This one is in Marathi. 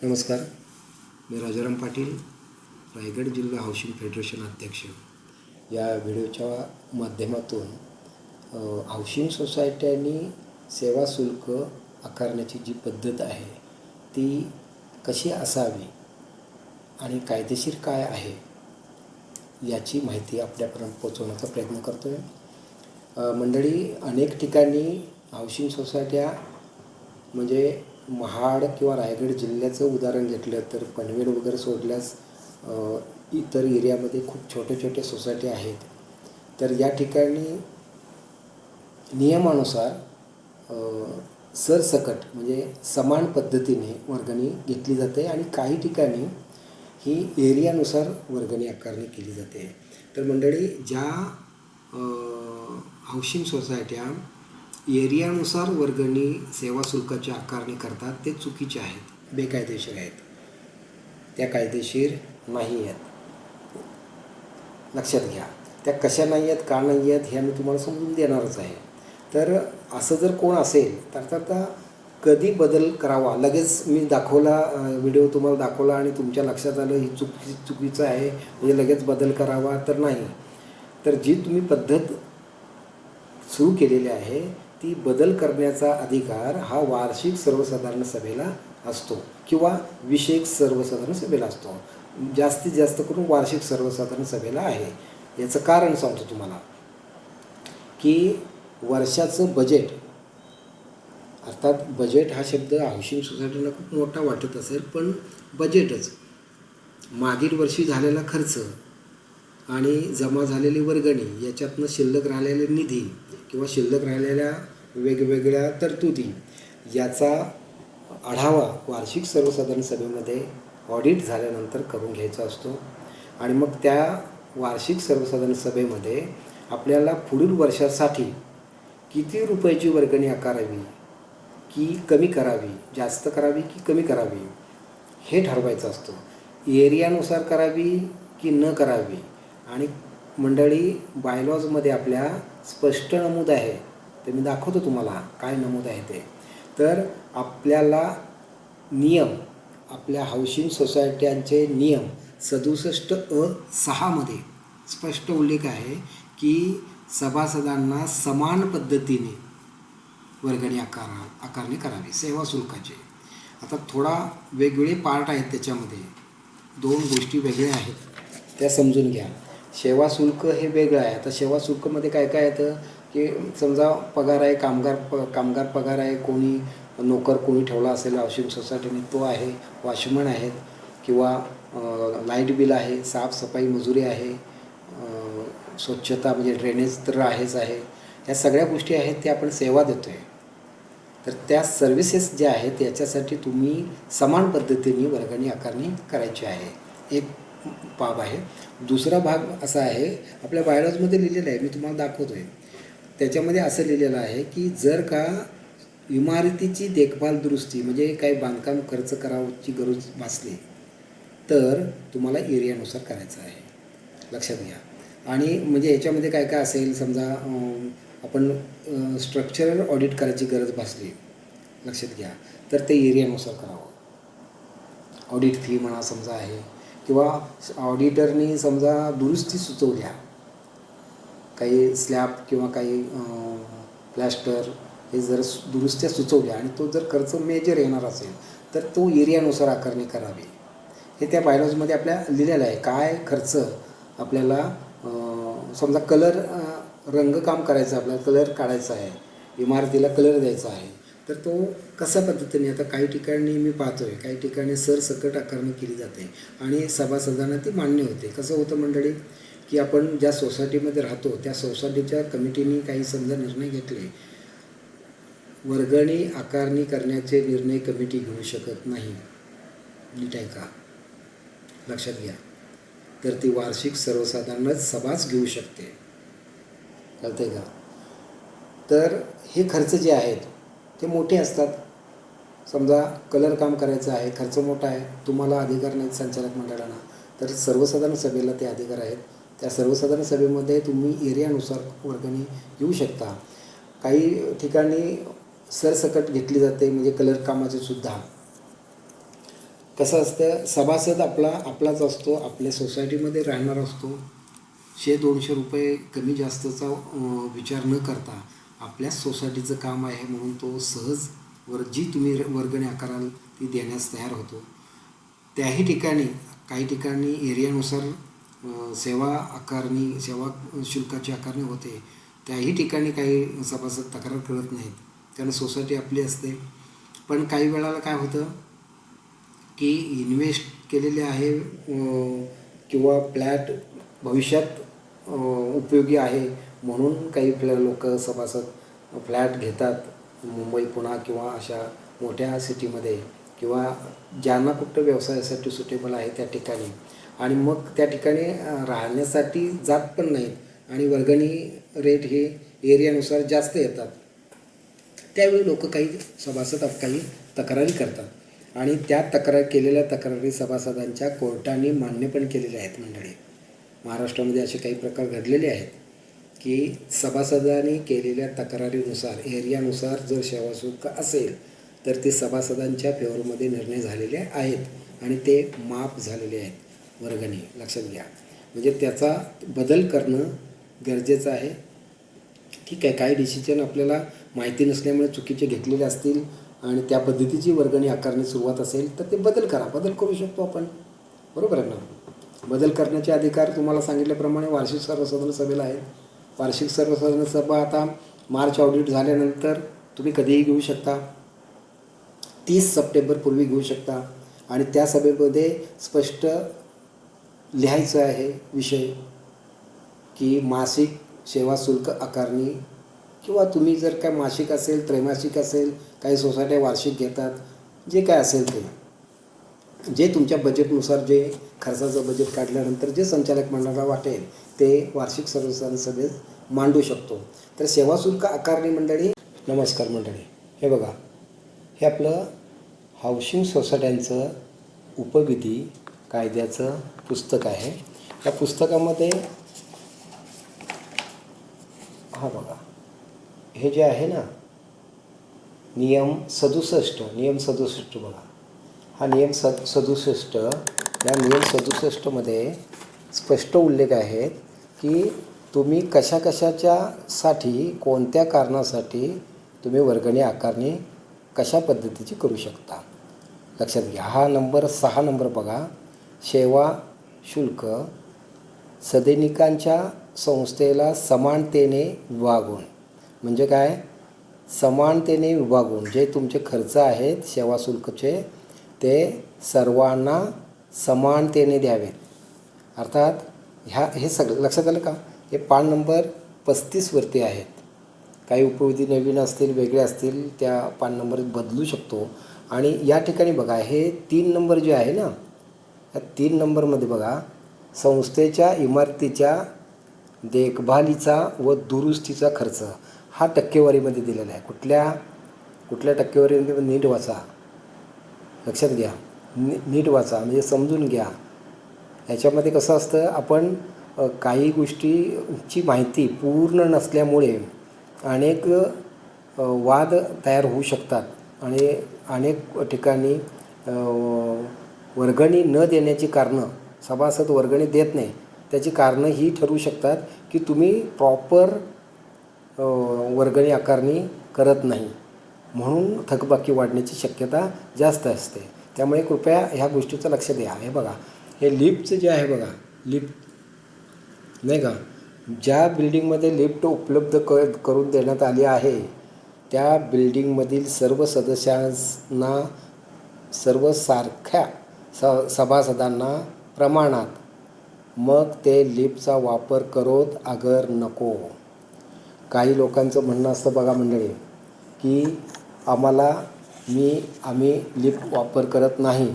नमस्कार. मी राजाराम पाटील, रायगड जिल्हा हाऊसिंग फेडरेशन अध्यक्ष. या व्हिडिओच्या माध्यमातून हाऊसिंग सोसायट्यांनी सेवा शुल्क आकारण्याची जी पद्धत आहे ती कशी असावी आणि कायदेशीर काय आहे याची माहिती आपल्यापर्यंत पोचवण्याचा प्रयत्न करतो आहे. मंडळी, अनेक ठिकाणी हाऊसिंग सोसायट्या म्हणजे महाड किंवा रायगड जिल्ह्याचं उदाहरण घेतलं तर पनवेल वगैरे सोडल्यास इतर एरियामध्ये खूप छोटे छोटे सोसायटी आहेत. तर या ठिकाणी नियमानुसार सरसकट म्हणजे समान पद्धतीने वर्गणी घेतली जाते आणि काही ठिकाणी ही एरियानुसार वर्गणी आकारणी केली जाते. तर मंडळी, ज्या हाऊसिंग सोसायट्या एरियानुसार वर्गणी सेवा शुल्काची आकारणी करतात ते चुकीचे आहेत, बेकायदेशीर आहेत, त्या कायदेशीर नाही आहेत. लक्षात घ्या. त्या कशा नाही आहेत, का नाही आहेत हे मी तुम्हाला समजून देणारच आहे. तर असं जर कोण असेल तर आता कधी बदल करावा, लगेच मी दाखवला व्हिडिओ तुम्हाला दाखवला आणि तुमच्या लक्षात आलं ही चुकीचं आहे म्हणजे लगेच बदल करावा तर नाही. तर जी तुम्ही पद्धत सुरू केलेली आहे ती बदल करण्याचा अधिकार हा वार्षिक सर्वसाधारण सभेला असतो किंवा विषयक सर्वसाधारण सभेला असतो. जास्तीत जास्त करून वार्षिक सर्वसाधारण सभेला आहे. याचं कारण सांगतो तुम्हाला की वर्षाचं बजेट, अर्थात बजेट हा शब्द हाऊसिंग सोसायटीला खूप मोठा वाटत असेल, पण बजेटच मागील वर्षी झालेला खर्च आणि जमा झालेली वर्गणी याच्यातनं शिल्लक राहिलेले निधी किंवा शिल्लक राहिलेल्या वेगवेगळ्या तरतुदी याचा आढावा वार्षिक सर्वसाधारण सभेमध्ये ऑडिट झाल्यानंतर करून घ्यायचा असतो. आणि मग त्या वार्षिक सर्वसाधारण सभेमध्ये आपल्याला पुढील वर्षासाठी किती रुपयाची वर्गणी आकारावी की कमी करावी, जास्त करावी की कमी करावी हे ठरवायचं असतं. एरियानुसार करावी की न करावी. आणि मंडळी, बायलॉजमध्ये आपल्या स्पष्ट नमूद आहे, ते मी दाखवतो तुम्हाला काय नमूद आहे ते. तर आपल्याला नियम, आपल्या हाऊसिंग सोसायट्यांचे नियम 67(अ)(6) स्पष्ट उल्लेख आहे की सभासदांना समान पद्धतीने वर्गणी आकारणी करावी सेवा शुल्काचे. आता थोडा वेगवेगळे पार्ट आहेत, त्याच्यामध्ये दोन गोष्टी वेगळ्या आहेत, त्या समजून घ्या. सेवा शुल्क हे वेगळं आहे. आता सेवा शुल्कमध्ये काय काय येतं की समजा पगार आहे, कामगार पगार आहे, कोणी नोकर कोणी ठेवला असेल हाऊसिंग सोसायटीने तो आहे, वॉचमन आहेत किंवा लाईट बिल आहे, साफसफाई मजुरी आहे, स्वच्छता म्हणजे ड्रेनेज तर आहेच आहे. ह्या सगळ्या गोष्टी आहेत त्या आपण सेवा देतो आहे. तर त्या सर्व्हिसेस ज्या आहेत याच्यासाठी तुम्ही समान पद्धतीने वर्गणी आकारणी करायची आहे, एक बाब आहे. दुसरा भाग असा आहे, आपल्या बायलॉजमध्ये लिहिलेलं आहे, मी तुम्हाला दाखवतो आहे. त्याच्यामध्ये असं लिहिलेलं आहे की जर का इमारतीची देखभाल दुरुस्ती म्हणजे काही बांधकाम खर्च करावची गरज भासली तर तुम्हाला एरियानुसार करायचं आहे. लक्षात घ्या. आणि म्हणजे याच्यामध्ये काय काय असेल, समजा आपण स्ट्रक्चरल ऑडिट करायची गरज भासली, लक्षात घ्या, तर ते एरियानुसार करावं. ऑडिट फी म्हणा समजा आहे, किंवा ऑडिटरनी समजा दुरुस्ती सुचवल्या, काही स्लॅब किंवा काही प्लॅस्टर हे जर दुरुस्त्या सुचवल्या आणि तो जर खर्च मेजर येणार असेल तर तो एरियानुसार आकारणी करावी. हे त्या बायलॉजमध्ये आपल्या लिहिलेलं आहे. काय खर्च आपल्याला समजा कलर रंगकाम करायचं, आपल्याला कलर काढायचा आहे, इमारतीला कलर द्यायचा आहे, तर तो कशा पद्धतीने, आता काही ठिकाणी मी पाहतो आहे काही ठिकाणी सरसकट आकारणी केली जाते आणि सभासदांना ती मान्य होते. कसं होतं मंडळी की आपण ज्या सोसायटीमध्ये राहतो त्या सोसायटीच्या कमिटीने काही समजा निर्णय घेतले, वर्गणी आकारणी करण्याचे निर्णय कमिटी घेऊ शकत नाही, नीट आहे का, लक्षात घ्या. तर ती वार्षिक सर्वसाधारणच सभाच घेऊ शकते, कळते का. तर हे खर्च जे आहेत ते मोठे असतात. समजा कलर काम करायचं आहे, खर्च मोठा आहे, तुम्हाला अधिकार नाहीत संचालक मंडळाला, तर सर्वसाधारण सभेला ते अधिकार आहेत. त्या सर्वसाधारण सभेमध्ये तुम्ही एरियानुसार वर्गणी घेऊ शकता. काही ठिकाणी सरसकट घेतली जाते म्हणजे कलर कामाचे सुद्धा. कसं असतं, सभासद आपलाच असतो, आपल्या सोसायटीमध्ये राहणार असतो. 100-200 रुपये कमी जास्तचा विचार न करता आपल्याच सोसायटीचं काम आहे म्हणून तो सहज जी तुम्ही वर्गणी आकाराल ती देण्यास तयार होतो. त्याही ठिकाणी काही ठिकाणी एरियानुसार सेवा शुल्काची आकारणी होते. त्याही ठिकाणी काही सभासद तक्रार करत नाहीत, कारण सोसायटी आपली असते. पण काही वेळाला काय होतं की इन्व्हेस्ट केलेले आहे किंवा फ्लॅट भविष्यात उपयोगी आहे म्हणून काही लोक सभासद फ्लॅट घेतात मुंबई, पुणे किंवा अशा मोठ्या सिटीमध्ये, किंवा ज्यांना कुठं व्यवसायासाठी सुटेबल आहे त्या ठिकाणी, आणि मग त्या ठिकाणी राहण्यासाठी जात पण नाहीत आणि वर्गणी रेट हे एरियानुसार जास्त येतात. त्यावेळी लोक काही सभासद काही तक्रारी करतात आणि त्या केलेल्या तक्रारी सभासदांच्या कोर्टाने मान्य पण केलेल्या आहेत. मंडळी, महाराष्ट्रामध्ये असे काही प्रकार घडलेले आहेत की सभासदांनी केलेल्या तक्रारीनुसार एरियानुसार जर सेवा शुल्क असेल तर ते सभासदांच्या फेवरमध्ये निर्णय झालेले आहेत आणि ते माफ झालेले आहेत वर्गणी. लक्षात घ्या, म्हणजे त्याचा बदल करणं गरजेचं आहे. ठीक आहे, काही डिसिजन आपल्याला माहिती नसल्यामुळे चुकीचे घेतलेले असतील आणि त्या पद्धतीची वर्गणी आकारणी सुरुवात असेल तर ते बदल करू शकतो आपण. बरोबर आहे ना. बदल करण्याचे अधिकार तुम्हाला सांगितल्याप्रमाणे वार्षिक सर्वसाधारण सभेला आहेत. वार्षिक सर्वसाधारण सभा आता मार्च ऑडिट झाल्यानंतर तुम्ही कधीही घेऊ शकता, 30 सप्टेंबरपूर्वी घेऊ शकता. आणि त्या सभेमध्ये स्पष्ट लिहायचं आहे विषय की मासिक सेवा शुल्क आकारणी, किंवा तुम्ही जर काय मासिक असेल, त्रैमासिक असेल, काही सोसायट्या वार्षिक घेतात, जे काय असेल ते जे तुमच्या बजेटनुसार जे खर्चाचं बजेट काढल्यानंतर जे संचालक मंडळाला वाटेल ते वार्षिक सर्वसाधारण सभेत मांडू शकतो. तर सेवा शुल्क आकारणी मंडळी, नमस्कार मंडळी, हे बघा, हे आपलं हाऊसिंग सोसायट्यांचं उपविधी कायद्याचं पुस्तक आहे. या पुस्तकामध्ये हा बघा, हे जे आहे ना नियम 67 बघा, हा नियम 67, या नियम 67मध्ये स्पष्ट उल्लेख आहेत की तुम्ही कशासाठी कोणत्या कारणासाठी तुम्ही वर्गणी आकारणी कशा पद्धतीची करू शकता. लक्षात घ्या. हा 6 नंबर बघा, सेवा शुल्क सदैनिकांच्या संस्थेला समानतेने विभागून. म्हणजे काय, समानतेने विभागून जे तुमचे खर्च आहेत सेवा शुल्कचे ते सर्वांना समानतेने द्यावेत. अर्थात हे सगळं लक्षात आलं का. हे पान नंबर 35वरती आहेत. काही उपविधी नवीन असतील, वेगळे असतील, त्या पान नंबर बदलू शकतो. आणि या ठिकाणी बघा, हे 3 नंबर जे आहे ना, या 3 नंबरमध्ये बघा, संस्थेच्या इमारतीच्या देखभालीचा व दुरुस्तीचा खर्च हा टक्केवारीमध्ये दिलेला आहे. कुठल्या टक्केवारीमध्ये, नीट वाचा, लक्षात घ्या, नीट वाचा, म्हणजे समजून घ्या. याच्यामध्ये कसं असतं, आपण काही गोष्टीची माहिती पूर्ण नसल्यामुळे अनेक वाद तयार होऊ शकतात आणि अनेक ठिकाणी वर्गणी न देण्याची कारणं, सभासद वर्गणी देत नाही त्याची कारणं ही ठरू शकतात की तुम्ही प्रॉपर वर्गणी आकारणी करत नाही, म्हणून थकबाकी वाढण्याची शक्यता जास्त असते. त्यामुळे कृपया ह्या गोष्टीचं लक्ष द्या. हे बघा, हे लिफ्टचं जे आहे बघा, लिफ्ट नाही का, ज्या बिल्डिंगमध्ये लिफ्ट उपलब्ध करून देण्यात आली आहे त्या बिल्डिंगमधील सर्व सदस्यांना, सर्व सारख्या सभासदांना प्रमाणात मग ते लिफ्टचा वापर करोत अगर नको. काही लोकांचं म्हणणं असतं बघा मंडळी की आम्ही लिफ्ट वापर करत नाही,